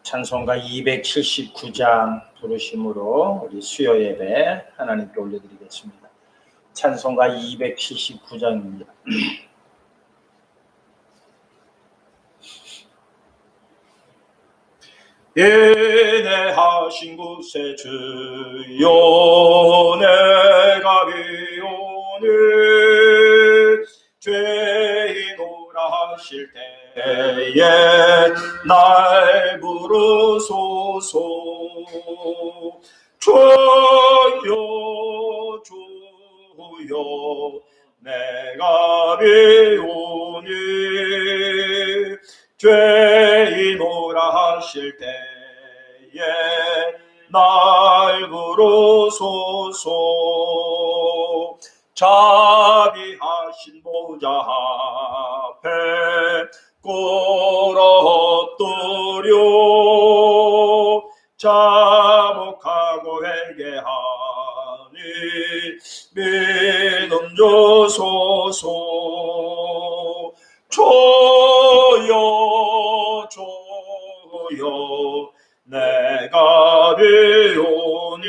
찬송가 279장 부르심으로 우리 수요 예배 하나님께 올려드리겠습니다. 찬송가 279장입니다. 예내하신 곳에 주여 내가 비오니 죄인오라 하실 때에 날 부르소서. 주여 주여 내가 비오니 죄인오라 하실 때에 날 부르소서. 자비하신 보좌 앞에 꿇어엎드려 자복하고 회개하니 믿음 주소서. 주여 주여 내가 비오니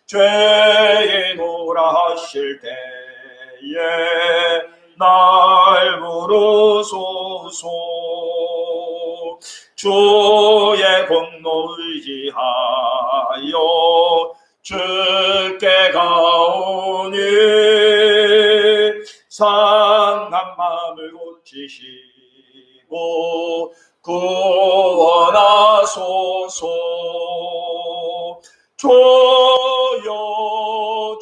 죄인오라 하실 때에 날 부르소서. 주의 공로 의지하여 주께 가오니 상한 마음을 고치시고 구원하소서. 주여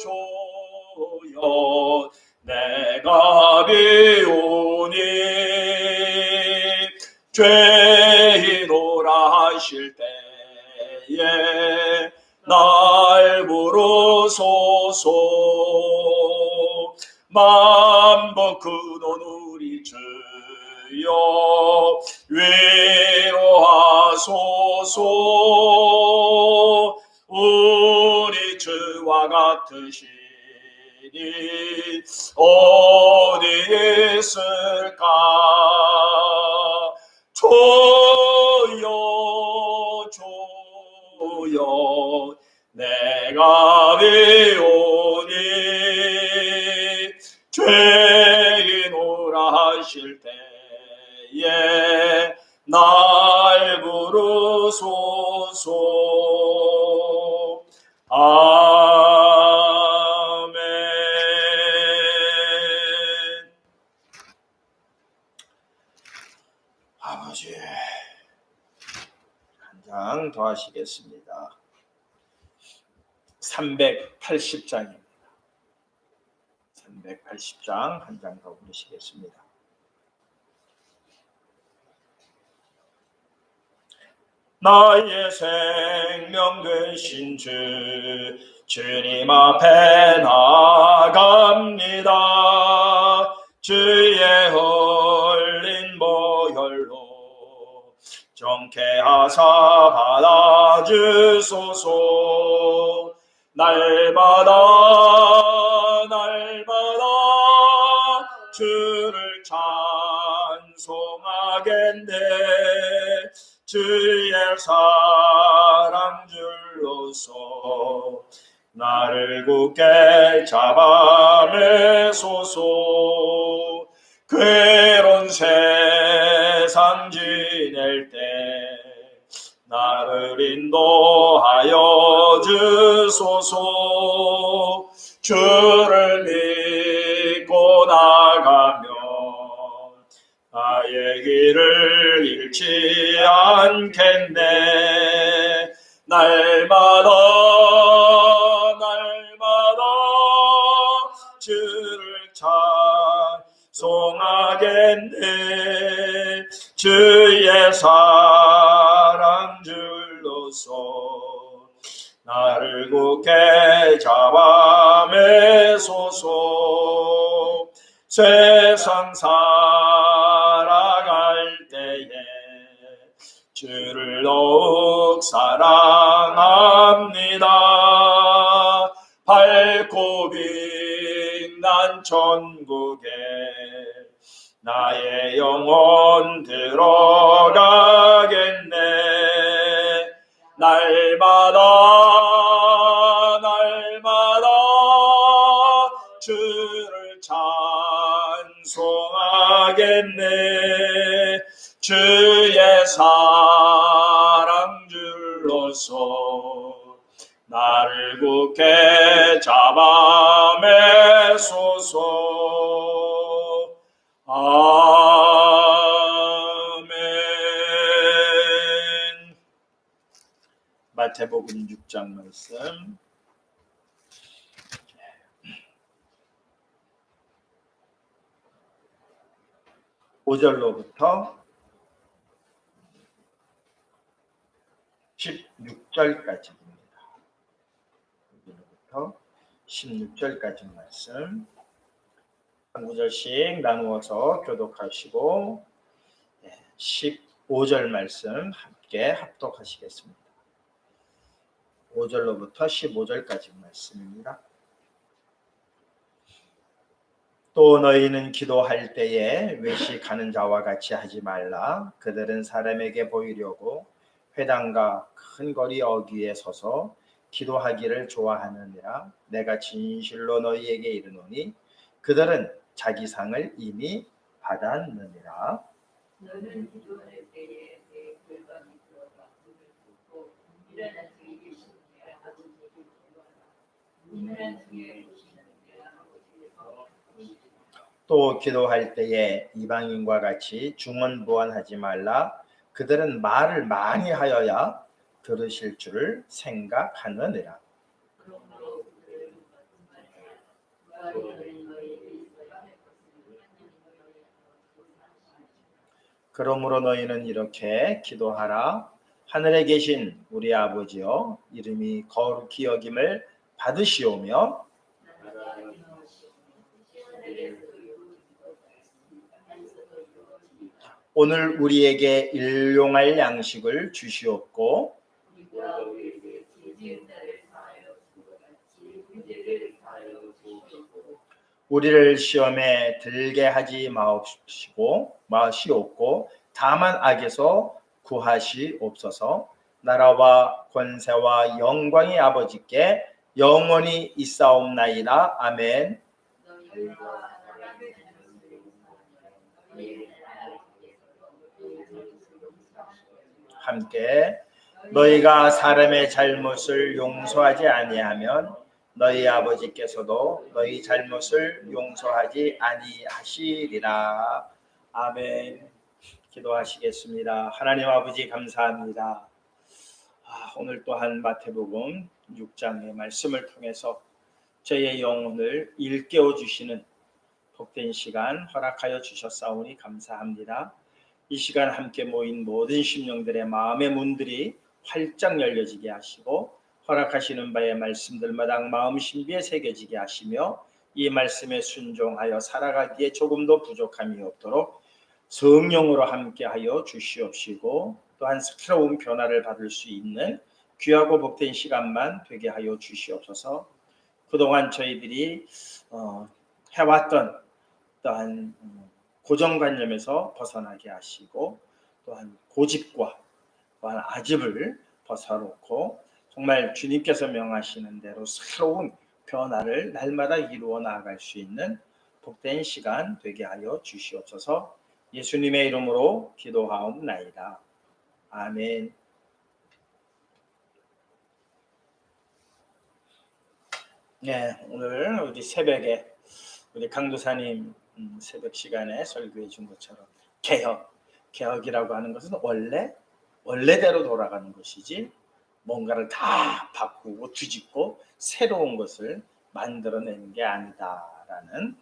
주여 내가 비오니 죄인오라 하실 때에 날 부르소서. 만번 근원 우리 주여 위로하소서. 우리 주와 같으시니 어디 있을까. 주여 주여 내가 비오니 죄인오라 하실 때에 날 부르소서. 아멘. 아버지, 한 장 더 하시겠습니다. 380장입니다. 380장 한 장 더 부르시겠습니다. 나의 생명 되신 주 주님 앞에 나갑니다. 주의 흘린 보혈로 정케하사 받아주소서. 날마다 주를 찬송하겠네. 주의 사랑 줄로서 나를 굳게 잡아매소서. 괴로운 세상 지낼 때 나를 인도하여 주소서. 주를 믿고 나가면 나의 길을 잃지 않겠네. 날마다 주를 찬송하겠네. 주의 사랑 줄로서 나를 굳게 잡아매소서. 세상 살아갈 때에 주를 더욱 사랑합니다. 밝고 빛난 천국에 나의 영혼 들어가겠네. 날마다 날마다 주를 찬송하겠네. 주의 사랑 줄로서 나를 굳게 잡아 매소서. 아멘. 마태복음 6장 말씀 5절로부터 16절까지입니다. 5절로부터 16절까지 말씀 한 구절씩 나누어서 교독하시고 15절 말씀 함께 합독하시겠습니다. 5절로부터 15절까지 말씀입니다. 또 너희는 기도할 때에 외식하는 자와 같이 하지 말라. 그들은 사람에게 보이려고 회당과 큰 거리 어귀에 서서 기도하기를 좋아하느니라. 내가 진실로 너희에게 이르노니 그들은 자기 상을 이미 받았느니라. 너는 기도할 때에 내 골방에 들어가 문을 닫고 일어난 중에 계시는 내 아버지에게 기도하라. 일어난 중에 계시는 내 아버지께서 또 기도할 때에 이방인과 같이 중언부언하지 말라. 그들은 말을 많이 하여야 들으실 줄을 생각하느니라. 그러므로 그들을 말하라. 너희는 너희에게 있어야 할 것을 하나님이 너희에게 조사하시리라. 그러므로 너희는 이렇게 기도하라. 하늘에 계신 우리 아버지여, 이름이 거룩히 여김을 받으시오며 오늘 우리에게 일용할 양식을 주시옵고 우리를 시험에 들게 하지 마시옵고 다만 악에서 구하시옵소서. 나라와 권세와 영광의 아버지께 영원히 있사옵나이다. 아멘. 함께 너희가 사람의 잘못을 용서하지 아니하면 너희 아버지께서도 너희 잘못을 용서하지 아니하시리라. 아멘. 기도하시겠습니다. 하나님 아버지 감사합니다. 오늘 또한 마태복음 6장의 말씀을 통해서 저의 영혼을 일깨워 주시는 복된 시간 허락하여 주셨사오니 감사합니다. 이 시간 함께 모인 모든 심령들의 마음의 문들이 활짝 열려지게 하시고 허락하시는 바의 말씀들마다 마음 신비에 새겨지게 하시며 이 말씀에 순종하여 살아가기에 조금도 부족함이 없도록 성령으로 함께하여 주시옵시고 또한 새로운 변화를 받을 수 있는 귀하고 복된 시간만 되게 하여 주시옵소서. 그동안 저희들이 해왔던 또한 고정관념에서 벗어나게 하시고 또한 고집과 또한 아집을 벗어놓고 정말 주님께서 명하시는 대로 새로운 변화를 날마다 이루어 나아갈 수 있는 복된 시간 되게 하여 주시옵소서. 예수님의 이름으로 기도하옵나이다. 아멘. 네, 오늘 우리 새벽에 우리 강도사님 새벽 시간에 설교해 준 것처럼 개혁이라고 하는 것은 원래대로 돌아가는 것이지 뭔가를 다 바꾸고 뒤집고 새로운 것을 만들어내는 게 아니다라는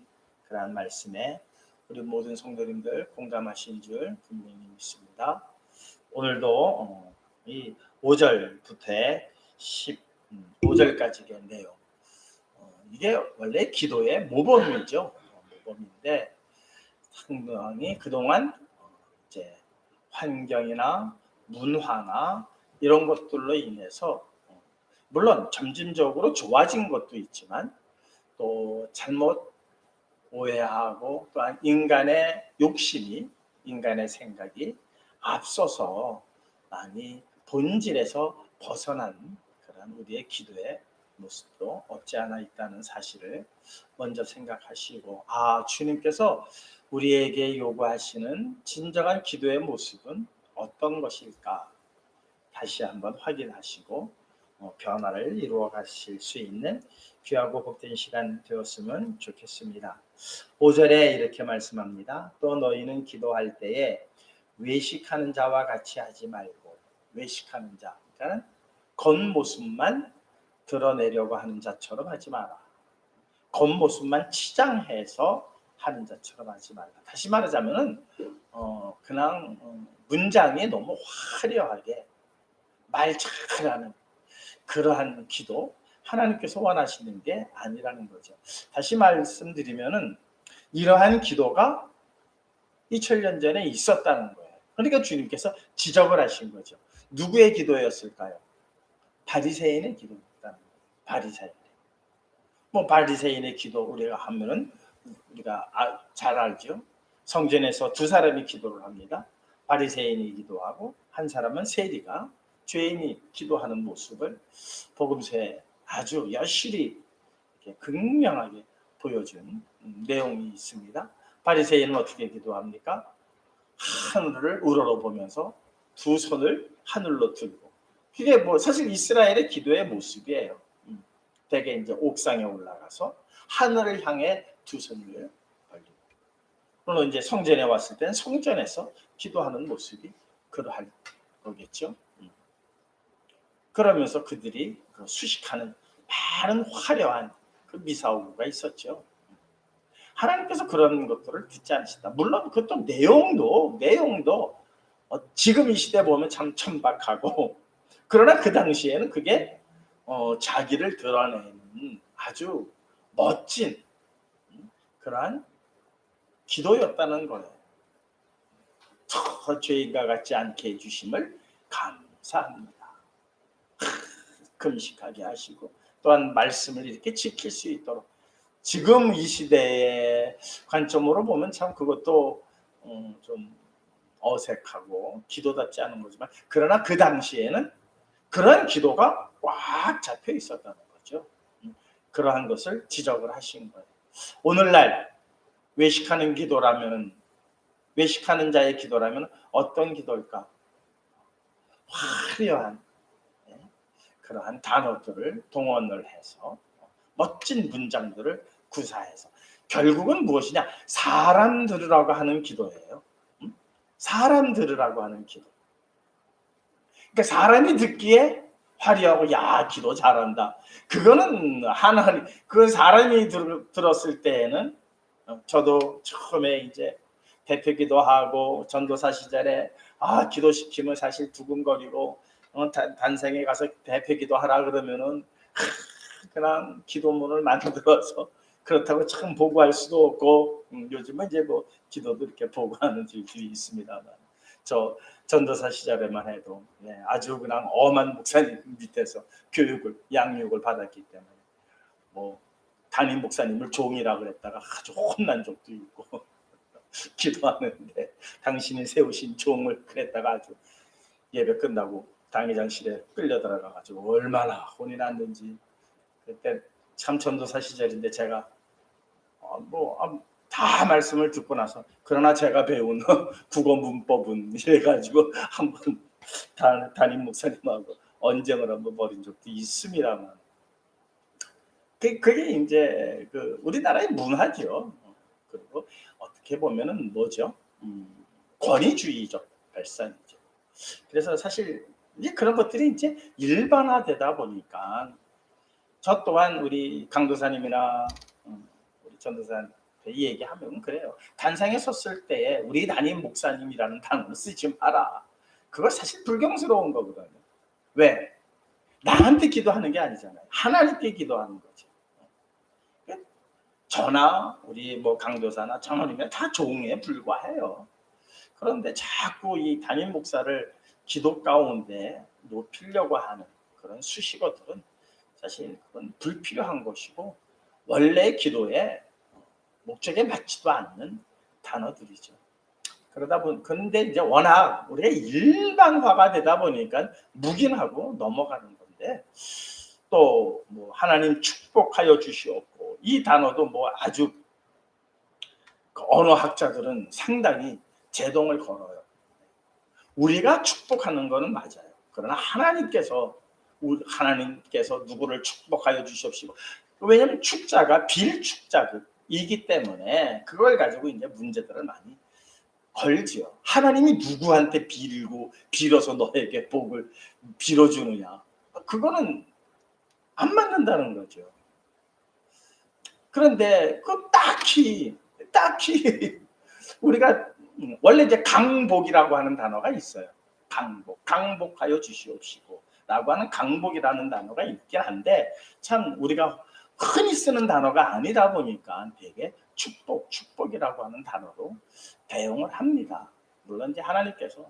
그런 말씀에 우리 모든 성도님들 공감하신 줄 분명히 믿습니다. 오늘도 이 5절부터 15절까지의 내용 이게 원래 기도의 모범이죠. 모범인데 상당히 그동안 이제 환경이나 문화나 이런 것들로 인해서 물론 점진적으로 좋아진 것도 있지만 또 잘못 오해하고 또한 인간의 욕심이, 인간의 생각이 앞서서 많이 본질에서 벗어난 그런 우리의 기도의 모습도 없지 않아 있다는 사실을 먼저 생각하시고, 주님께서 우리에게 요구하시는 진정한 기도의 모습은 어떤 것일까 다시 한번 확인하시고 변화를 이루어 가실 수 있는 귀하고 복된 시간 되었으면 좋겠습니다. 5절에 이렇게 말씀합니다. 또 너희는 기도할 때에 외식하는 자와 같이 하지 말고, 외식하는 자, 그러니까 겉모습만 드러내려고 하는 자처럼 하지 마라. 겉모습만 치장해서 하는 자처럼 하지 말라. 다시 말하자면은 그냥 문장이 너무 화려하게 말 잘하는 그러한 기도, 하나님께서 원하시는 게 아니라는 거죠. 다시 말씀드리면은 이러한 기도가 2000년 전에 있었다는 거예요. 그러니까 주님께서 지적을 하신 거죠. 누구의 기도였을까요? 바리새인의 기도였다는 거예요. 바리새인. 바리새인의 기도 우리가 하면은 우리가 잘 알죠. 성전에서 두 사람이 기도를 합니다. 바리새인이 기도하고 한 사람은 세리가, 죄인이 기도하는 모습을 복음서에 아주 여실히 이렇게 극명하게 보여준 내용이 있습니다. 바리새인은 어떻게 기도합니까? 하늘을 우러러보면서 두 손을 하늘로 들고, 그게 사실 이스라엘의 기도의 모습이에요. 대개 이제 옥상에 올라가서 하늘을 향해 두 손을 벌리고, 물론 이제 성전에 왔을 때는 성전에서 기도하는 모습이 그러할 거겠죠. 그러면서 그들이 수식하는 많은 화려한 그 미사오구가 있었죠. 하나님께서 그런 것들을 듣지 않으신다. 물론 그것도 내용도 지금 이 시대 보면 참 천박하고, 그러나 그 당시에는 그게 자기를 드러내는 아주 멋진 그러한 기도였다는 거예요. 저 죄인과 같지 않게 해주심을 감사합니다. 금식하게 하시고 또한 말씀을 이렇게 지킬 수 있도록, 지금 이 시대의 관점으로 보면 참 그것도 좀 어색하고 기도답지 않은 거지만, 그러나 그 당시에는 그런 기도가 꽉 잡혀 있었다는 거죠. 그러한 것을 지적을 하신 거예요. 오늘날 외식하는 기도라면, 외식하는 자의 기도라면 어떤 기도일까? 화려한 그러한 단어들을 동원을 해서 멋진 문장들을 구사해서, 결국은 무엇이냐? 사람 들으라고 하는 기도예요. 사람 들으라고 하는 기도. 그러니까 사람이 듣기에 화려하고 야 기도 잘한다. 그거는 하나님, 그 사람이 들었을 때에는, 저도 처음에 이제 대표 기도하고 전도사 시절에 기도시키면 사실 두근거리고, 단생에 가서 대표 기도하라 그러면은 그냥 기도문을 만들어서, 그렇다고 참 보고할 수도 없고, 요즘은 이제 기도도 이렇게 보고하는 일들이 있습니다만, 저 전도사 시절에만 해도 아주 그냥 엄한 목사님 밑에서 양육을 받았기 때문에 담임 목사님을 종이라 그랬다가 아주 혼난 적도 있고 기도하는데 당신이 세우신 종을 그랬다가 아주 예배 끝나고 당회장실에 끌려 들어가가지고 얼마나 혼이 났는지. 그때 참 전도사 시절인데 제가 다 말씀을 듣고 나서, 그러나 제가 배운 국어 문법은 이래가지고 한번 담임 목사님하고 언쟁을 한번 벌인 적도 있습니다만, 그게 이제 우리나라의 문화죠. 그리고 어떻게 보면은 뭐죠? 권위주의적 발상이죠. 그래서 사실 이제 그런 것들이 이제 일반화되다 보니까, 저 또한 우리 강도사님이나 우리 전도사한테 이 얘기하면 그래요. 단상에 섰을 때에 우리 담임 목사님이라는 단어를 쓰지 마라. 그거 사실 불경스러운 거거든요. 왜? 나한테 기도하는 게 아니잖아요. 하나님께 기도하는 거죠. 저나 우리 강도사나 장로님은 다 종에 불과해요. 그런데 자꾸 이 담임 목사를 기도 가운데 높이려고 하는 그런 수식어들은 사실 그건 불필요한 것이고, 원래 기도에 목적에 맞지도 않는 단어들이죠. 그러다 보니 근데 이제 워낙 우리가 일반화가 되다 보니까 묵인하고 넘어가는 건데 또 뭐 하나님 축복하여 주시옵고 이 단어도 뭐 아주 그 언어학자들은 상당히 제동을 걸어요. 우리가 축복하는 거는 맞아요. 그러나 하나님께서 누구를 축복하여 주시옵시고 왜냐하면 축자가 빌축자이기 때문에 그걸 가지고 이제 문제들을 많이 걸지요. 하나님이 누구한테 빌어서 너에게 복을 빌어주느냐? 그거는 안 맞는다는 거죠. 그런데 그 딱히 우리가 원래 이제 강복이라고 하는 단어가 있어요. 강복하여 주시옵시고라고 하는 강복이라는 단어가 있긴 한데 참 우리가 흔히 쓰는 단어가 아니다 보니까 되게 축복이라고 하는 단어로 대용을 합니다. 물론 이제 하나님께서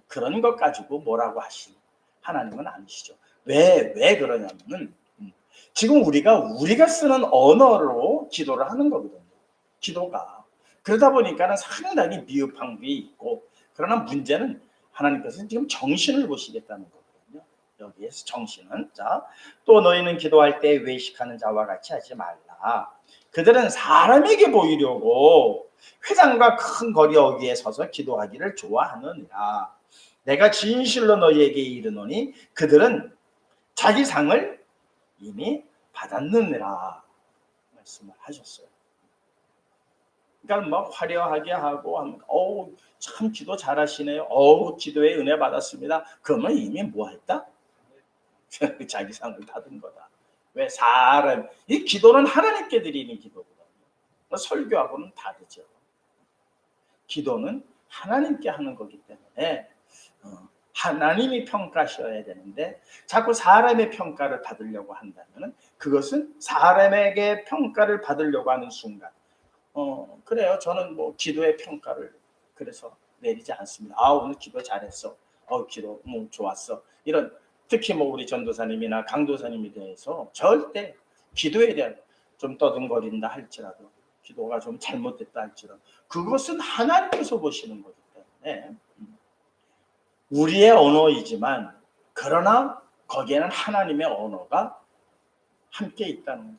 그런 것 가지고 뭐라고 하신 하나님은 아니시죠. 왜 그러냐면은 지금 우리가 쓰는 언어로 기도를 하는 거거든요. 기도가 그러다 보니까는 상당히 미흡한 게 있고 그러나 문제는 하나님께서 지금 정신을 보시겠다는 거거든요. 여기에서 정신은 또 너희는 기도할 때 외식하는 자와 같이 하지 말라. 그들은 사람에게 보이려고 회당과 큰 거리 어귀에 서서 기도하기를 좋아하느니라. 내가 진실로 너희에게 이르노니 그들은 자기 상을 이미 받았느니라 말씀을 하셨어요. 그러니까 막 화려하게 하고 참 기도 잘하시네요. 기도에 은혜 받았습니다. 그러면 이미 뭐 했다? 자기 상을 받은 거다. 왜 이 기도는 하나님께 드리는 기도거든요. 설교하고는 다르죠. 기도는 하나님께 하는 거기 때문에 하나님이 평가하셔야 되는데 자꾸 사람의 평가를 받으려고 한다면 그것은 사람에게 평가를 받으려고 하는 순간 그래요. 저는 뭐 기도의 평가를 그래서 내리지 않습니다. 오늘 기도 잘했어. 기도 좋았어. 이런 특히 뭐 우리 전도사님이나 강도사님에 대해서 절대 기도에 대한 좀 떠듬거린다 할지라도 기도가 좀 잘못됐다 할지라도 그것은 하나님께서 보시는 거기 때문에 우리의 언어이지만 그러나 거기에는 하나님의 언어가 함께 있다는 거예요.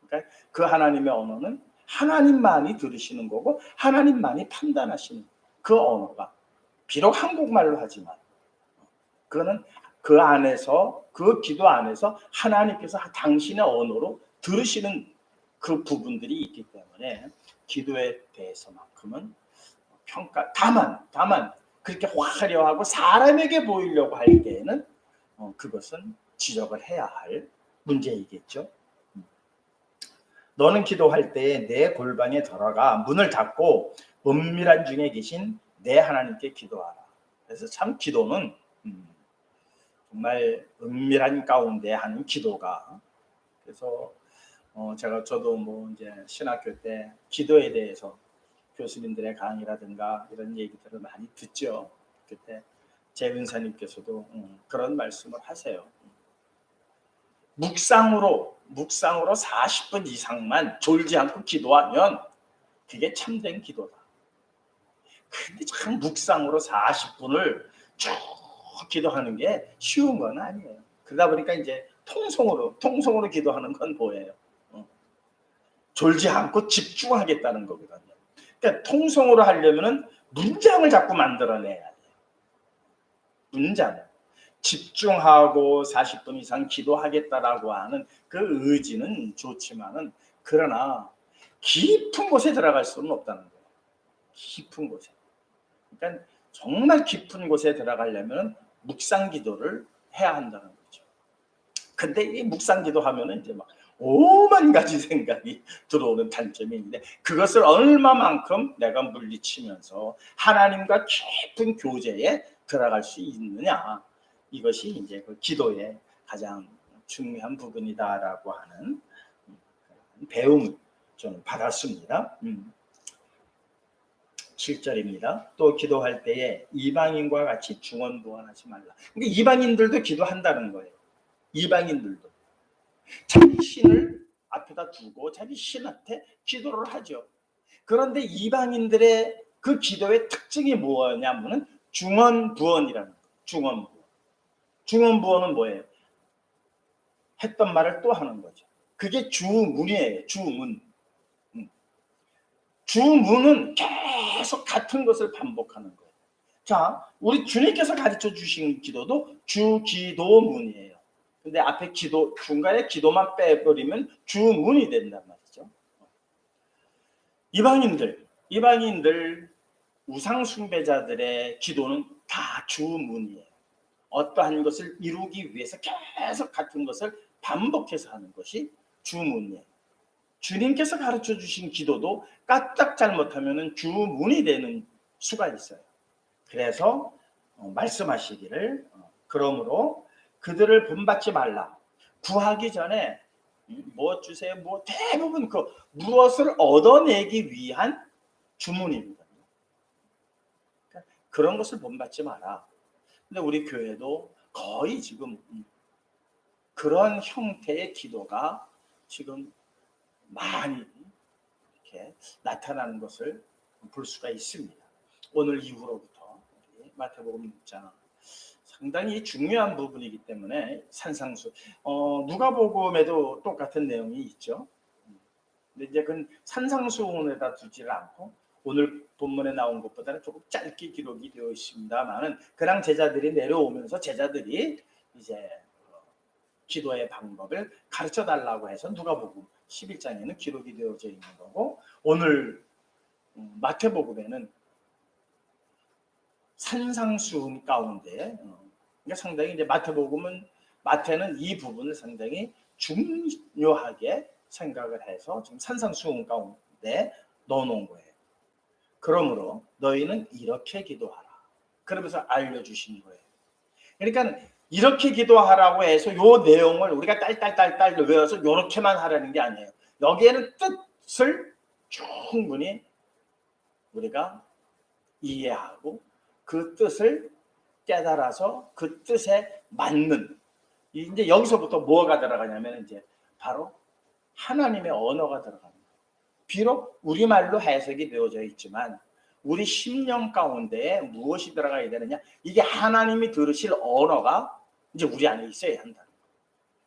그러니까 그 하나님의 언어는 하나님만이 들으시는 거고 하나님만이 판단하시는 그 언어가 비록 한국말로 하지만 그거는 그 안에서 그 기도 안에서 하나님께서 당신의 언어로 들으시는 그 부분들이 있기 때문에 기도에 대해서만큼은 평가 다만 그렇게 화려하고 사람에게 보이려고 할 때에는 그것은 지적을 해야 할 문제이겠죠. 너는 기도할 때에 내 골방에 들어가 문을 닫고 은밀한 중에 계신 내 하나님께 기도하라. 그래서 참 기도는 정말 은밀한 가운데 하는 기도가 그래서 저도 뭐 이제 신학교 때 기도에 대해서 교수님들의 강의라든가 이런 얘기들을 많이 듣죠. 그때 제 은사님께서도 그런 말씀을 하세요. 묵상으로 40분 이상만 졸지 않고 기도하면 그게 참된 기도다. 근데 참 묵상으로 40분을 쭉 기도하는 게 쉬운 건 아니에요. 그러다 보니까 이제 통성으로 기도하는 건 뭐예요? 졸지 않고 집중하겠다는 거거든요. 그러니까 통성으로 하려면은 문장을 자꾸 만들어내야 돼요. 문장. 집중하고 40분 이상 기도하겠다라고 하는 그 의지는 좋지만은 그러나 깊은 곳에 들어갈 수는 없다는 거예요. 깊은 곳에. 그러니까 정말 깊은 곳에 들어가려면 묵상 기도를 해야 한다는 거죠. 근데 이 묵상 기도하면은 이제 막 오만 가지 생각이 들어오는 단점이 있는데 그것을 얼마만큼 내가 물리치면서 하나님과 깊은 교제에 들어갈 수 있느냐 이것이 이제 그 기도의 가장 중요한 부분이다라고 하는 배움을 저는 받았습니다. 7절입니다. 또 기도할 때에 이방인과 같이 중언부언하지 말라. 그러니까 이방인들도 기도한다는 거예요. 이방인들도 자신을 앞에다 두고 자기 신한테 기도를 하죠. 그런데 이방인들의 그 기도의 특징이 뭐냐면은 중언부언이라는 거예요. 중언부언. 중언부언은 뭐예요? 했던 말을 또 하는 거죠. 그게 주문이에요. 주문. 주문은 계속 같은 것을 반복하는 거예요. 자, 우리 주님께서 가르쳐 주신 기도도 주기도문이에요. 근데 앞에 기도, 중간에 기도만 빼버리면 주문이 된단 말이죠. 이방인들 우상 숭배자들의 기도는 다 주문이에요. 어떠한 것을 이루기 위해서 계속 같은 것을 반복해서 하는 것이 주문이에요. 주님께서 가르쳐 주신 기도도 까딱 잘못하면 주문이 되는 수가 있어요. 그래서 말씀하시기를 그러므로 그들을 본받지 말라. 구하기 전에 뭐 주세요. 뭐 대부분 그 무엇을 얻어내기 위한 주문입니다. 그러니까 그런 것을 본받지 마라. 근데 우리 교회도 거의 지금 그런 형태의 기도가 지금 많이 이렇게 나타나는 것을 볼 수가 있습니다. 오늘 이후로부터 마태복음 6장 상당히 중요한 부분이기 때문에 산상수 누가복음에도 똑같은 내용이 있죠. 근데 이제 그 산상수훈에다 두지를 않고 오늘 본문에 나온 것보다는 조금 짧게 기록이 되어 있습니다만은 그랑 제자들이 내려오면서 제자들이 이제 기도의 방법을 가르쳐 달라고 해서 누가복음 11장에는 기록이 되어져 있는 거고 오늘 마태복음에는 산상수훈 가운데 그러니까 상당히 이제 마태는 이 부분을 상당히 중요하게 생각을 해서 지금 산상수훈 가운데 넣어놓은 거예요. 그러므로 너희는 이렇게 기도하라. 그러면서 알려주신 거예요. 그러니까 이렇게 기도하라고 해서 요 내용을 우리가 딸딸딸딸 외워서 요렇게만 하라는 게 아니에요. 여기에는 뜻을 충분히 우리가 이해하고 그 뜻을 깨달아서 그 뜻에 맞는 이제 여기서부터 뭐가 들어가냐면 이제 바로 하나님의 언어가 들어갑니다. 비록 우리말로 해석이 되어져 있지만 우리 심령 가운데에 무엇이 들어가야 되느냐? 이게 하나님이 들으실 언어가 이제 우리 안에 있어야 한다는 거예요.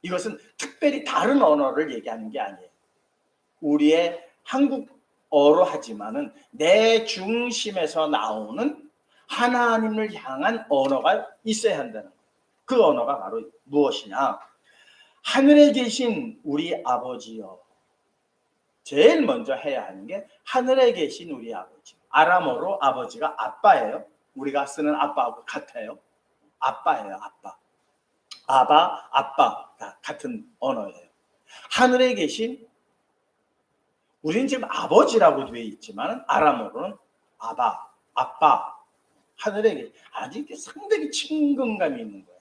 이것은 특별히 다른 언어를 얘기하는 게 아니에요. 우리의 한국어로 하지만은 내 중심에서 나오는 하나님을 향한 언어가 있어야 한다는 거예요. 그 언어가 바로 무엇이냐? 하늘에 계신 우리 아버지여. 제일 먼저 해야 하는 게 하늘에 계신 우리 아버지. 아람어로 아버지가 아빠예요. 우리가 쓰는 아빠하고 같아요. 아빠예요, 아빠. 아빠가 같은 언어예요. 하늘에 계신 우리는 지금 아버지라고 되어 있지만 아람어로는 아빠. 하늘에 계신 아주 상당히 친근감이 있는 거예요.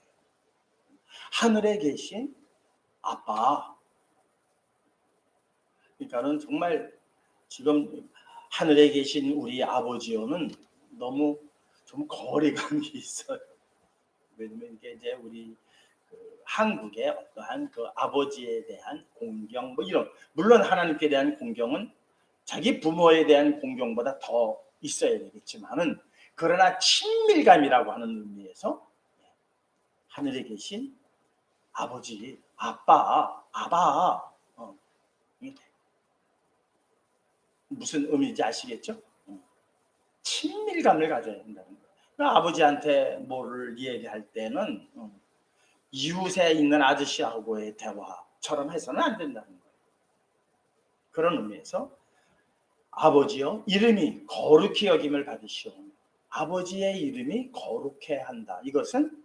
하늘에 계신 아빠. 그러니까는 정말 지금 하늘에 계신 우리 아버지요는 너무 좀 거리감이 있어요. 왜냐면 이게 이제 우리 한국의 어떠한 그 아버지에 대한 공경 뭐 이런 물론 하나님께 대한 공경은 자기 부모에 대한 공경보다 더 있어야 되겠지만은 그러나 친밀감이라고 하는 의미에서 하늘에 계신 아버지, 아빠, 무슨 의미인지 아시겠죠? 친밀감을 가져야 된다는 거예요. 그러니까 아버지한테 뭐를 얘기할 때는 이웃에 있는 아저씨하고의 대화처럼 해서는 안 된다는 거예요. 그런 의미에서 아버지여 이름이 거룩히 여김을 받으시오. 아버지의 이름이 거룩해 한다. 이것은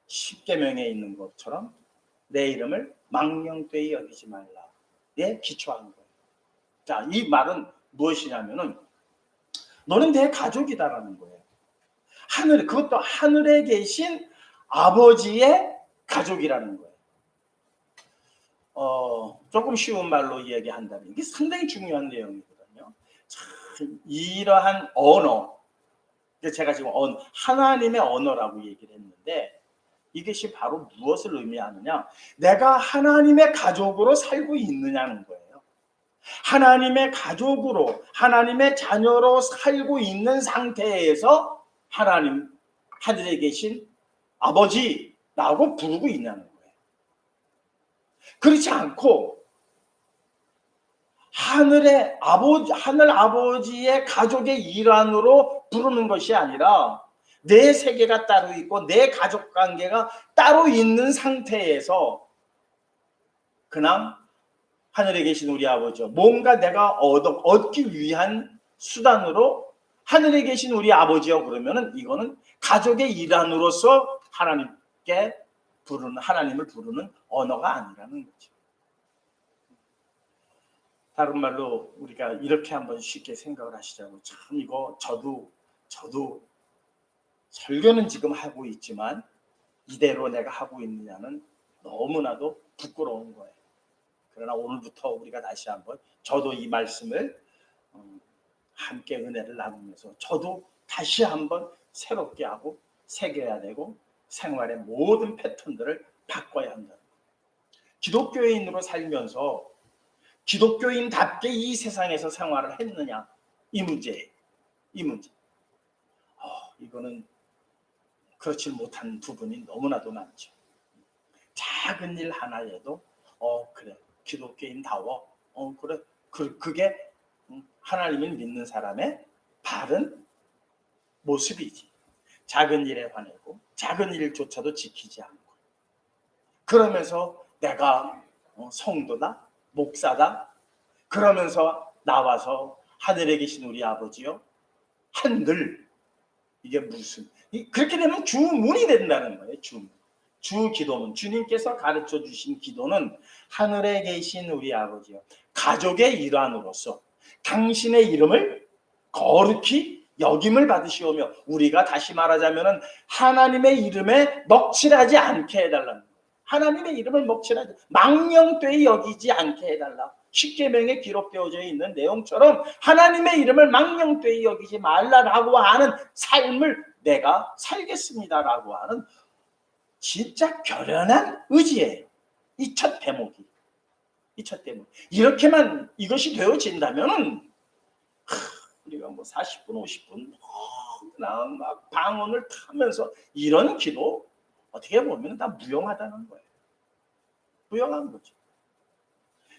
십계명에 있는 것처럼 내 이름을 망령되이 여기지 말라에 기초한 거예요. 자, 이 말은 무엇이냐면은 너는 내 가족이다라는 거예요. 그것도 하늘에 계신 아버지의 가족이라는 거예요. 조금 쉬운 말로 이야기한다면 이게 상당히 중요한 내용이거든요. 참, 이러한 언어, 제가 지금 하나님의 언어라고 얘기를 했는데 이것이 바로 무엇을 의미하느냐? 내가 하나님의 가족으로 살고 있느냐는 거예요. 하나님의 가족으로 하나님의 자녀로 살고 있는 상태에서 하나님 하늘에 계신 아버지라고 부르고 있냐는 거예요. 그렇지 않고 하늘 아버지의 가족의 일환으로 부르는 것이 아니라 내 세계가 따로 있고 내 가족 관계가 따로 있는 상태에서 그냥 하늘에 계신 우리 아버지요, 뭔가 내가 얻기 위한 수단으로 하늘에 계신 우리 아버지요 그러면은 이거는 가족의 일환으로서 하나님을 부르는 언어가 아니라는 거죠. 다른 말로 우리가 이렇게 한번 쉽게 생각을 하시자고, 참 이거 저도 설교는 지금 하고 있지만 이대로 내가 하고 있느냐는 너무나도 부끄러운 거예요. 그러나 오늘부터 우리가 다시 한번 저도 이 말씀을 함께 은혜를 나누면서 저도 다시 한번 새롭게 하고 새겨야 되고 생활의 모든 패턴들을 바꿔야 한다. 기독교인으로 살면서 기독교인답게 이 세상에서 생활을 했느냐, 이 문제. 이거는 그렇지 못한 부분이 너무나도 많죠. 작은 일 하나에도 그래 기독교인다워, 그래 그게 하나님을 믿는 사람의 바른 모습이지. 작은 일에 화내고 작은 일조차도 지키지 않고 그러면서 내가 성도다, 목사다 그러면서 나와서 하늘에 계신 우리 아버지요 한들, 이게 무슨, 그렇게 되면 주문이 된다는 거예요. 주 기도는, 주님께서 가르쳐 주신 기도는 하늘에 계신 우리 아버지요 가족의 일환으로서 당신의 이름을 거룩히 여김을 받으시오며, 우리가 다시 말하자면은 하나님의 이름에 먹칠하지 않게 해달라는 거예요. 하나님의 이름을 먹칠하지, 망령되이 여기지 않게 해달라. 십계명에 기록되어져 있는 내용처럼 하나님의 이름을 망령되이 여기지 말라라고 하는 삶을 내가 살겠습니다라고 하는 진짜 결연한 의지예요. 이 첫 대목이. 이렇게만 이것이 되어진다면은 우리가 뭐 40분, 50분 막 방언을 타면서 이런 기도 어떻게 보면 다 무용하다는 거예요. 무용한 거죠.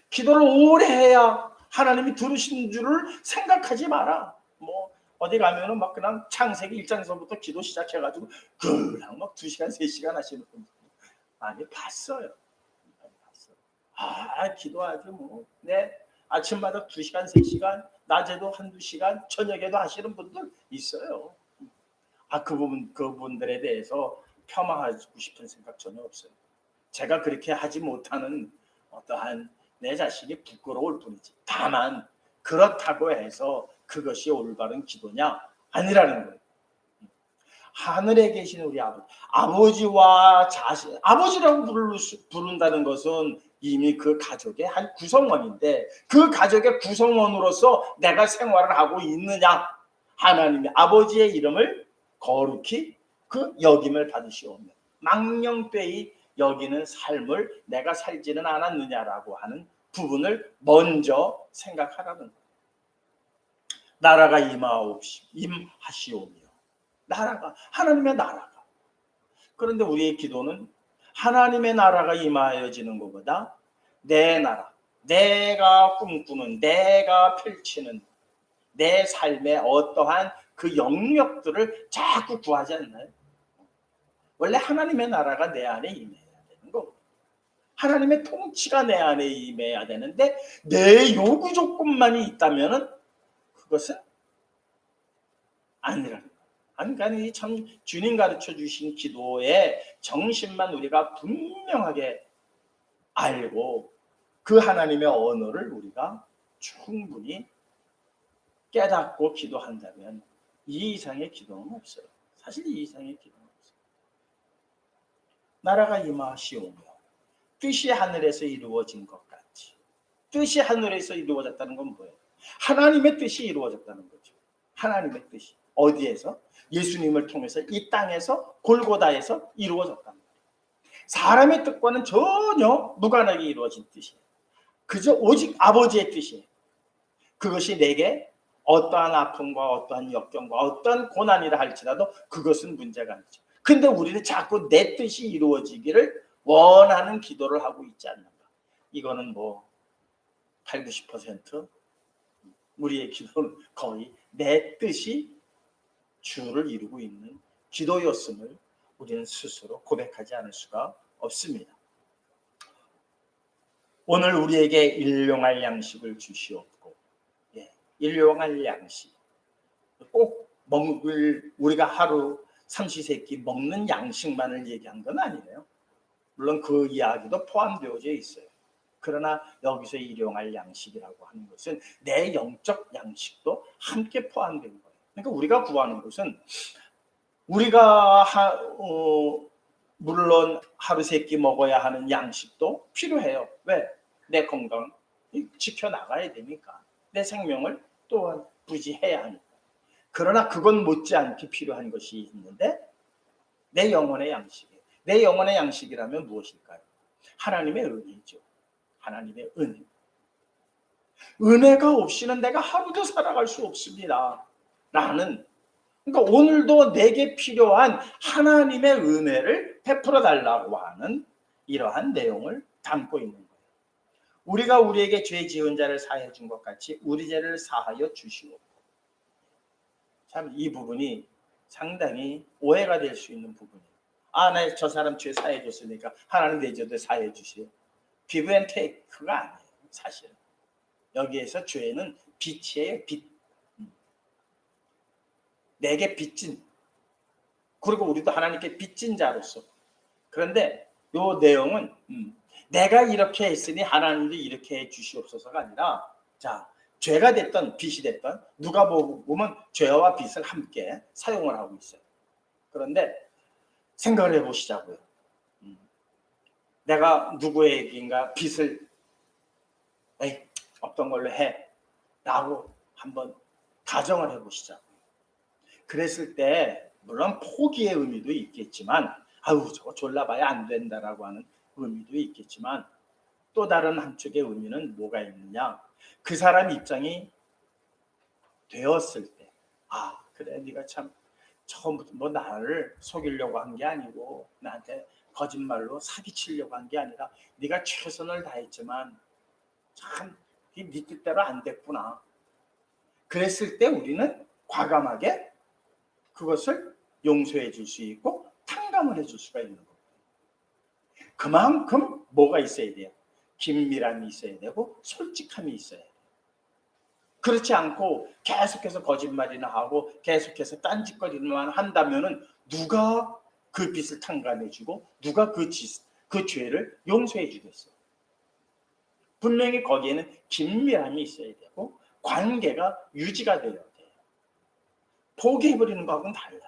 기도를 오래 해야 하나님이 들으신 줄을 생각하지 마라. 뭐 어디 가면은 막 그냥 창세기 1장에서부터 기도 시작해가지고 그냥 막 2시간, 3시간 하시는 분들 많이 봤어요. 기도하지 뭐. 네, 아침마다 2시간, 3시간, 낮에도 1-2시간, 저녁에도 하시는 분들 있어요. 그분들에 대해서 폄하하고 싶은 생각 전혀 없어요. 제가 그렇게 하지 못하는 어떠한 내 자신이 부끄러울 뿐이지. 다만 그렇다고 해서 그것이 올바른 기도냐? 아니라는 거예요. 하늘에 계신 우리 아버지와 자신, 아버지라고 부른다는 것은 이미 그 가족의 한 구성원인데, 그 가족의 구성원으로서 내가 생활을 하고 있느냐? 하나님의 아버지의 이름을 거룩히 그 여김을 받으시오며 망령되이 여기는 삶을 내가 살지는 않았느냐라고 하는 부분을 먼저 생각하라는 거예요. 나라가 임하시오며, 나라가, 하나님의 나라가. 그런데 우리의 기도는 하나님의 나라가 임하여지는 것보다 내 나라, 내가 꿈꾸는, 내가 펼치는 내 삶의 어떠한 그 영역들을 자꾸 구하지 않나요? 원래 하나님의 나라가 내 안에 임해야 되는 거고, 하나님의 통치가 내 안에 임해야 되는데 내 요구 조건만이 있다면은 그것은 아니라는 거예요. 그러니까 참 주님 가르쳐 주신 기도의 정신만 우리가 분명하게 알고 그 하나님의 언어를 우리가 충분히 깨닫고 기도한다면 이 이상의 기도는 없어요. 사실 이 이상의 기도는 없어요. 나라가 임하시오며 뜻이 하늘에서 이루어진 것 같이. 뜻이 하늘에서 이루어졌다는 건 뭐예요? 하나님의 뜻이 이루어졌다는 거죠. 하나님의 뜻이 어디에서? 예수님을 통해서 이 땅에서 골고다에서 이루어졌단 말이에요. 사람의 뜻과는 전혀 무관하게 이루어진 뜻이에요. 그저 오직 아버지의 뜻이에요. 그것이 내게 어떠한 아픔과 어떠한 역경과 어떠한 고난이라 할지라도 그것은 문제가 아니죠. 근데 우리는 자꾸 내 뜻이 이루어지기를 원하는 기도를 하고 있지 않는가. 이거는 뭐 8, 90% 우리의 기도는 거의 내 뜻이 주를 이루고 있는 기도였음을 우리는 스스로 고백하지 않을 수가 없습니다. 오늘 우리에게 일용할 양식을 주시옵고, 일용할 양식, 꼭 먹을, 우리가 하루 삼시세끼 먹는 양식만을 얘기한 건 아니에요. 물론 그 이야기도 포함되어져 있어요. 그러나 여기서 일용할 양식이라고 하는 것은 내 영적 양식도 함께 포함된 거예요. 그러니까 우리가 구하는 것은 우리가 물론 하루 세끼 먹어야 하는 양식도 필요해요. 왜? 내 건강 지켜나가야 되니까. 내 생명을 또한 부지해야 하니까. 그러나 그건 못지않게 필요한 것이 있는데 내 영혼의 양식이에요. 내 영혼의 양식이라면 무엇일까요? 하나님의 은혜죠. 하나님의 은혜. 은혜가 없이는 내가 하루도 살아갈 수 없습니다. 라는, 그러니까 오늘도 내게 필요한 하나님의 은혜를 베풀어 달라고 하는 이러한 내용을 담고 있는 거예요. 우리가 우리에게 죄 지은 자를 사하여 준 것 같이 우리 죄를 사하여 주시옵고. 참 이 부분이 상당히 오해가 될 수 있는 부분이에요. 아, 나 저 사람 죄 사해 줬으니까 하나님 내 죄도 사해 주시오. give and take가 아니에요. 사실은 여기에서 죄는 빚이에요. 빚. 내게 빚진, 그리고 우리도 하나님께 빚진 자로서. 그런데 이 내용은 내가 이렇게 했으니 하나님도 이렇게 해 주시옵소서가 아니라, 자, 죄가 됐던 빚이 됐던 누가 보면 죄와 빚을 함께 사용을 하고 있어요. 그런데 생각을 해보시자고요. 내가 누구에게인가 빚을 어떤 걸로 해 라고 한번 가정을 해보시자고요. 그랬을 때 물론 포기의 의미도 있겠지만, 아유 저거 졸라봐야 안 된다라고 하는 의미도 있겠지만, 또 다른 한쪽의 의미는 뭐가 있느냐, 그 사람 입장이 되었을 때, 아 그래 네가 참 처음부터 뭐 나를 속이려고 한 게 아니고 나한테 거짓말로 사기치려고 한 게 아니라 네가 최선을 다했지만 참 네 뜻대로 안 됐구나. 그랬을 때 우리는 과감하게 그것을 용서해 줄 수 있고 탕감을 해줄 수가 있는 거예요. 그만큼 뭐가 있어야 돼요? 긴밀함이 있어야 되고 솔직함이 있어야 돼요. 그렇지 않고 계속해서 거짓말이나 하고 계속해서 딴짓거리만 한다면은 누가 그 빚을 탕감해주고 누가 그 죄를 용서해 주겠어요? 분명히 거기에는 긴밀함이 있어야 되고 관계가 유지가 되어야 돼요. 포기해버리는 거하고는 달라요.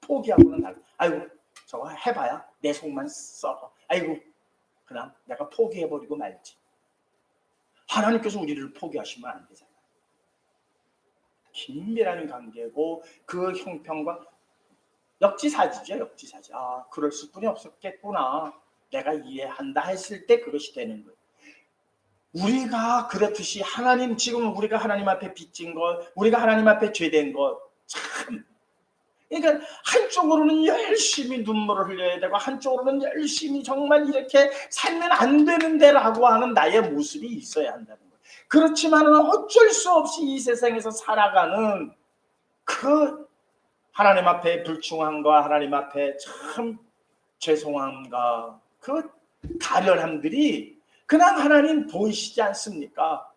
포기하고는 달라요. 아이고 저거 해봐야 내 속만 썩어. 아이고 그냥 내가 포기해버리고 말지. 하나님께서 우리를 포기하시면 안 되잖아요. 긴밀한 관계고 그 형편과 역지사지죠. 역지사지. 아 그럴 수뿐이 없었겠구나. 내가 이해한다 했을 때 그것이 되는 거예요. 우리가 그렇듯이 하나님, 지금 우리가 하나님 앞에 빚진 것, 우리가 하나님 앞에 죄된 것, 참, 그러니까 한쪽으로는 열심히 눈물을 흘려야 되고 한쪽으로는 열심히 정말 이렇게 살면 안 되는데라고 하는 나의 모습이 있어야 한다는 거예요. 그렇지만 어쩔 수 없이 이 세상에서 살아가는 그 하나님 앞에 불충함과 하나님 앞에 참 죄송함과 그 가련함들이 그냥 하나님 보이시지 않습니까?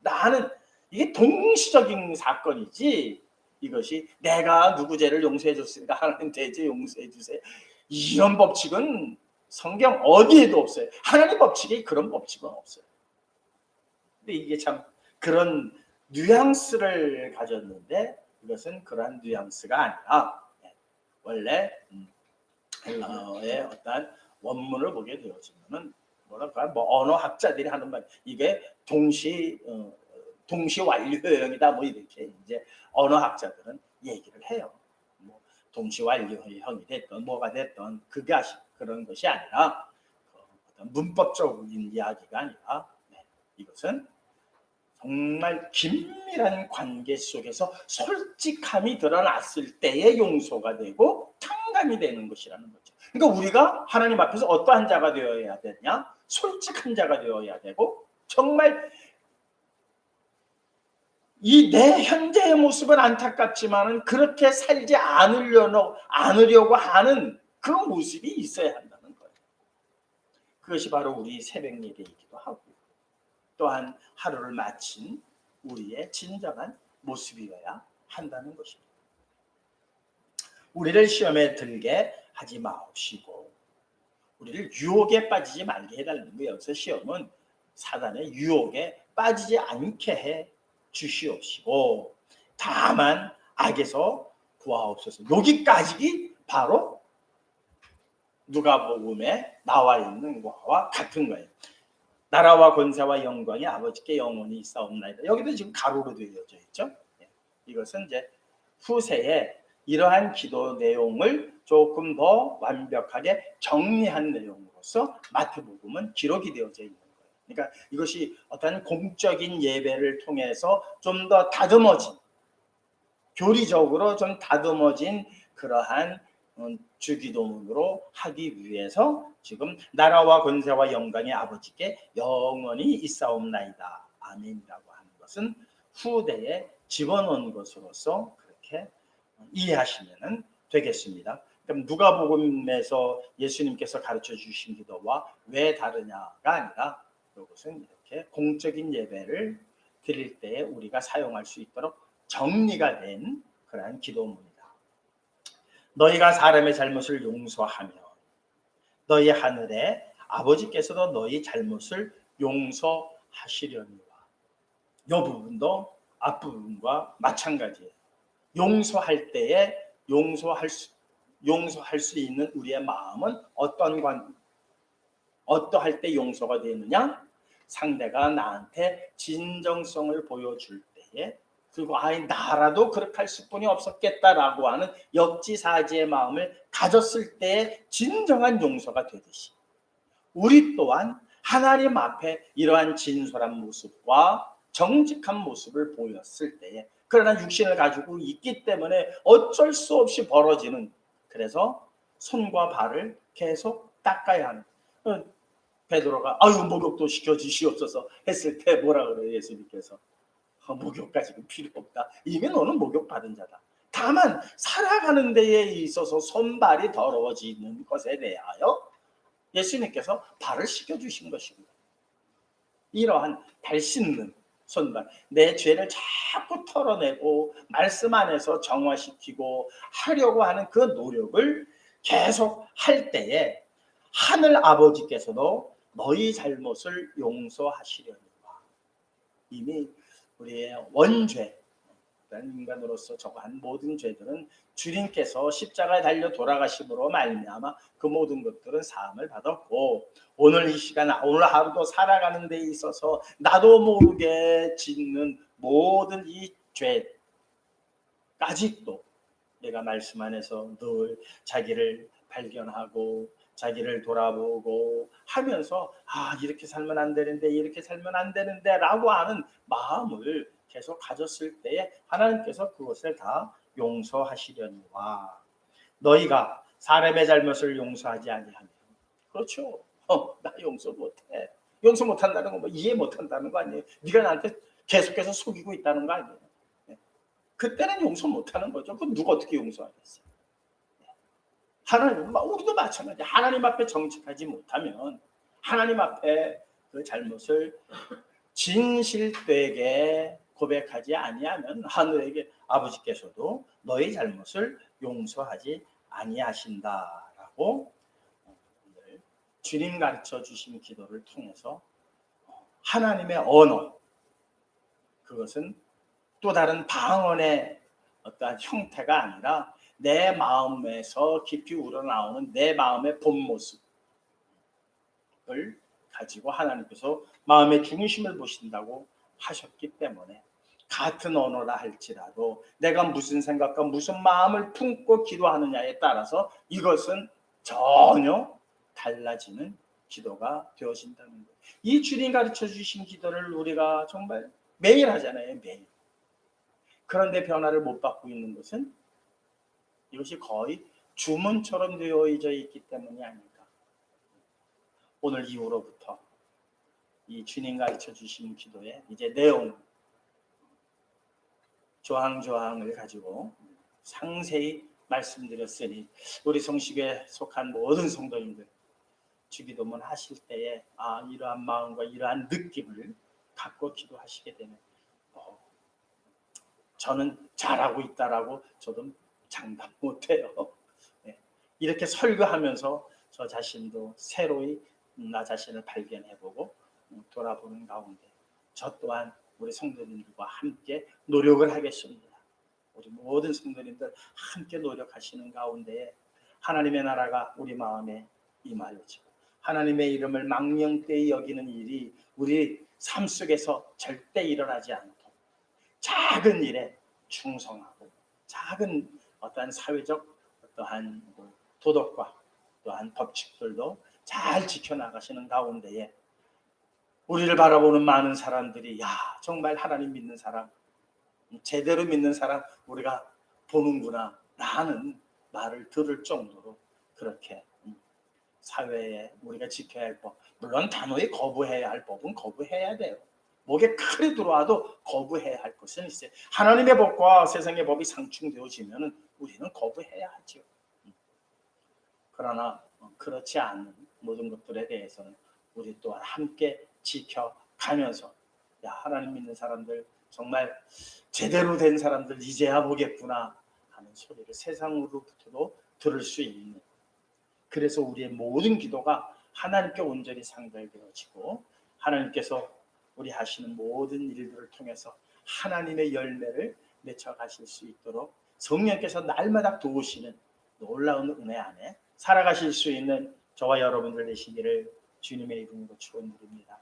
나는 이게 동시적인 사건이지, 이것이 내가 누구 죄를 용서해 줬으니까 하나님 내 죄 용서해 주세요, 이런 법칙은 성경 어디에도 없어요. 하나님 법칙에 그런 법칙은 없어요. 근데 이게 참 그런 뉘앙스를 가졌는데 이것은 그러한 뉘앙스가 아니라 원래 헬라어의 어떤 원문을 보게 되어지면은 뭐랄까, 뭐 언어학자들이 하는 말, 이게 동시 완료형이다, 뭐 이렇게 이제 언어학자들은 얘기를 해요. 뭐 동시 완료형이 됐던 뭐가 됐던 그게 그런 것이 아니라 어떤 문법적인 이야기가 아니라, 이것은 정말 긴밀한 관계 속에서 솔직함이 드러났을 때의 용서가 되고 청감이 되는 것이라는 거죠. 그러니까 우리가 하나님 앞에서 어떠한 자가 되어야 되냐? 솔직한 자가 되어야 되고, 정말 이 내 현재의 모습은 안타깝지만은 그렇게 살지 않으려고 하는 그 모습이 있어야 한다는 거예요. 그것이 바로 우리 새벽 예배이기도 하고, 또한 하루를 마친 우리의 진정한 모습이어야 한다는 것입니다. 우리를 시험에 들게 하지 마옵시고, 우리를 유혹에 빠지지 말게 해달라는 거예요. 여기서 시험은 사단의 유혹에 빠지지 않게 해 주시옵시고, 다만 악에서 구하옵소서. 여기까지 바로 누가복음에 나와 있는 것과 같은 거예요. 나라와 권세와 영광이 아버지께 영원히 있사옵나이다. 여기도 지금 가로로 되어져 있죠. 이것은 이제 후세에 이러한 기도 내용을 조금 더 완벽하게 정리한 내용으로서 마태복음은 기록이 되어져 있는 거예요. 그러니까 이것이 어떤 공적인 예배를 통해서 좀 더 다듬어진, 교리적으로 좀 다듬어진 그러한 주기도문으로 하기 위해서 지금 나라와 권세와 영광이 아버지께 영원히 있사옵나이다. 아멘이라고 하는 것은 후대에 집어넣은 것으로서 그렇게 이해하시면 되겠습니다. 그럼 누가복음에서 예수님께서 가르쳐 주신 기도와 왜 다르냐가 아니라 이것은 이렇게 공적인 예배를 드릴 때에 우리가 사용할 수 있도록 정리가 된 그러한 기도문이다. 너희가 사람의 잘못을 용서하면 너희 하늘의 아버지께서도 너희 잘못을 용서하시려니와. 이 부분도 앞부분과 마찬가지예요. 용서할 때에 용서할 수 있는 우리의 마음은 어떠할 때 용서가 되느냐? 상대가 나한테 진정성을 보여줄 때에, 그리고 나라도 그렇게 할 수뿐이 없었겠다라고 하는 역지사지의 마음을 가졌을 때에 진정한 용서가 되듯이, 우리 또한 하나님 앞에 이러한 진솔한 모습과 정직한 모습을 보였을 때에, 그러나 육신을 가지고 있기 때문에 어쩔 수 없이 벌어지는, 그래서 손과 발을 계속 닦아야 하는, 베드로가 목욕도 시켜주시옵소서 했을 때 뭐라 그래요? 예수님께서 목욕까지는 필요 없다. 이미 너는 목욕 받은 자다. 다만 살아가는 데에 있어서 손발이 더러워지는 것에 대하여 예수님께서 발을 씻겨주신 것입니다. 이러한 발 씻는 손발, 내 죄를 자꾸 털어내고 말씀 안에서 정화시키고 하려고 하는 그 노력을 계속 할 때에 하늘 아버지께서도 너희 잘못을 용서하시려니와. 이미 우리의 원죄, 인간으로서 저거한 모든 죄들은 주님께서 십자가에 달려 돌아가심으로 말미암아 그 모든 것들은 사함을 받았고, 오늘 이 시간, 오늘 하루도 살아가는 데 있어서 나도 모르게 짓는 모든 이 죄까지도 내가 말씀 안에서 늘 자기를 발견하고 자기를 돌아보고 하면서 이렇게 살면 안 되는데, 이렇게 살면 안 되는데 라고 하는 마음을 계속 가졌을 때에 하나님께서 그것을 다 용서하시려니와. 너희가 사람의 잘못을 용서하지 아니하면, 그렇죠, 나 용서 못해. 용서 못한다는 건 뭐 이해 못한다는 거 아니에요? 네가 나한테 계속해서 속이고 있다는 거 아니에요? 그때는 용서 못하는 거죠. 그럼 누가 어떻게 용서하겠어요? 하나님, 우리도 마찬가지. 하나님 앞에 정직하지 못하면, 하나님 앞에 그 잘못을 진실되게 고백하지 아니하면 하늘에게 아버지께서도 너희 잘못을 용서하지 아니하신다라고 오늘 주님 가르쳐 주신 기도를 통해서 하나님의 언어, 그것은 또 다른 방언의 어떠한 형태가 아니라 내 마음에서 깊이 우러나오는 내 마음의 본 모습을 가지고 하나님께서 마음의 중심을 보신다고 하셨기 때문에, 같은 언어라 할지라도 내가 무슨 생각과 무슨 마음을 품고 기도하느냐에 따라서 이것은 전혀 달라지는 기도가 되어진다는 거예요. 이 주님 가르쳐 주신 기도를 우리가 정말 매일 하잖아요. 매일. 그런데 변화를 못 받고 있는 것은 이것이 거의 주문처럼 되어져 있기 때문이 아닐까. 오늘 이후로부터 이 주님 가르쳐 주신 기도의 이제 내용 조항을 가지고 상세히 말씀드렸으니 우리 성식에 속한 모든 성도님들 주기도문 하실 때에 이러한 마음과 이러한 느낌을 갖고 기도하시게 되면 저는 잘하고 있다라고 저도 장담 못해요. 네. 이렇게 설교하면서 저 자신도 새로이 나 자신을 발견해보고 돌아보는 가운데 저 또한 우리 성도님들과 함께 노력을 하겠습니다. 우리 모든 성도님들 함께 노력하시는 가운데에 하나님의 나라가 우리 마음에 임하여지고 하나님의 이름을 망령되이 여기는 일이 우리 삶 속에서 절대 일어나지 않도록 작은 일에 충성하고 작은 어떠한 사회적 어떠한 도덕과 또한 법칙들도 잘 지켜나가시는 가운데에 우리를 바라보는 많은 사람들이 정말 하나님 믿는 사람, 제대로 믿는 사람 우리가 보는구나 라는 말을 들을 정도로 그렇게 사회에 우리가 지켜야 할 법, 물론 단호히 거부해야 할 법은 거부해야 돼요. 목에 칼이 들어와도 거부해야 할 것은 있어요. 하나님의 법과 세상의 법이 상충되어지면 우리는 거부해야 하죠. 그러나 그렇지 않은 모든 것들에 대해서는 우리 또한 함께 지켜가면서 하나님 믿는 사람들 정말 제대로 된 사람들 이제야 보겠구나 하는 소리를 세상으로부터도 들을 수 있는, 그래서 우리의 모든 기도가 하나님께 온전히 상달되어지고 하나님께서 우리 하시는 모든 일들을 통해서 하나님의 열매를 맺어가실 수 있도록 성령께서 날마다 도우시는 놀라운 은혜 안에 살아가실 수 있는 저와 여러분들 되시기를 주님의 이름으로 축원드립니다.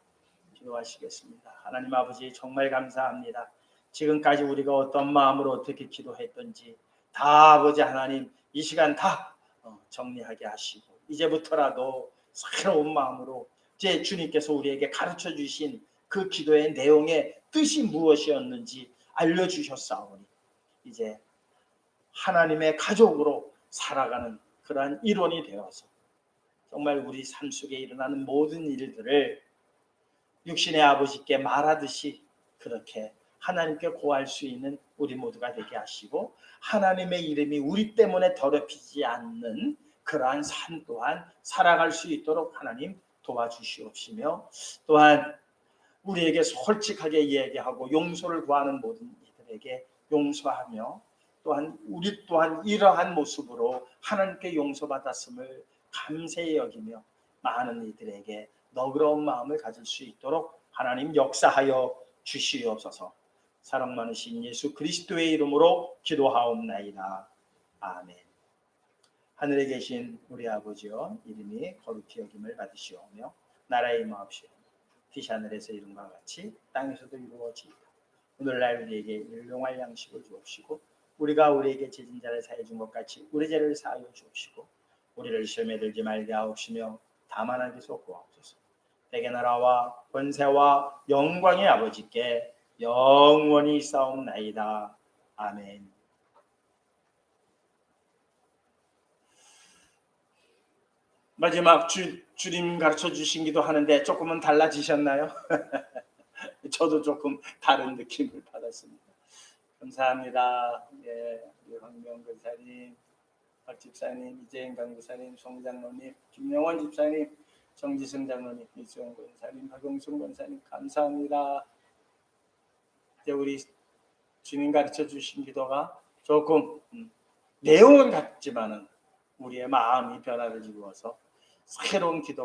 기도하시겠습니다. 하나님 아버지 정말 감사합니다. 지금까지 우리가 어떤 마음으로 어떻게 기도했던지 다 아버지 하나님 이 시간 다 정리하게 하시고 이제부터라도 새로운 마음으로 이제 주님께서 우리에게 가르쳐 주신 그 기도의 내용의 뜻이 무엇이었는지 알려주셨사오니 이제 하나님의 가족으로 살아가는 그러한 일원이 되어서 정말 우리 삶 속에 일어나는 모든 일들을 육신의 아버지께 말하듯이 그렇게 하나님께 고할 수 있는 우리 모두가 되게 하시고 하나님의 이름이 우리 때문에 더럽히지 않는 그러한 삶 또한 살아갈 수 있도록 하나님 도와주시옵시며 또한 우리에게 솔직하게 이야기하고 용서를 구하는 모든 이들에게 용서하며 또한 우리 또한 이러한 모습으로 하나님께 용서받았음을 감사히 여기며 많은 이들에게 너그러운 마음을 가질 수 있도록 하나님 역사하여 주시옵소서. 사랑 많으신 예수 그리스도의 이름으로 기도하옵나이다. 아멘. 하늘에 계신 우리 아버지여 이름이 거룩히 여김을 받으시오며 나라의 임하옵시오. 빛이 하늘에서 이룬 것 같이 땅에서도 이루어지이다. 오늘날 우리에게 일용할 양식을 주옵시고 우리가 우리에게 죄진 자를 사해 준 것 같이 우리 죄를 사하여 주옵시고 우리를 시험에 들지 말게 하옵시며 다만 악에서 구하옵소서. 대개 나라와 권세와 영광의 아버지께 영원히 있사옵나이다. 아멘. 마지막 주님 가르쳐 주신 기도 하는데 조금은 달라지셨나요? 저도 조금 다른 느낌을 받았습니다. 감사합니다. 우리 황명 권사님, 박 집사님, 이재인 강구사님, 송 장로님, 김영원 집사님, 정지승 장로님, 이수영 권사님, 박용순 권사님 감사합니다. 이제 우리 주님 가르쳐 주신 기도가 조금 내용은 같지만은 우리의 마음이 변화를 이루어서 새로운 기도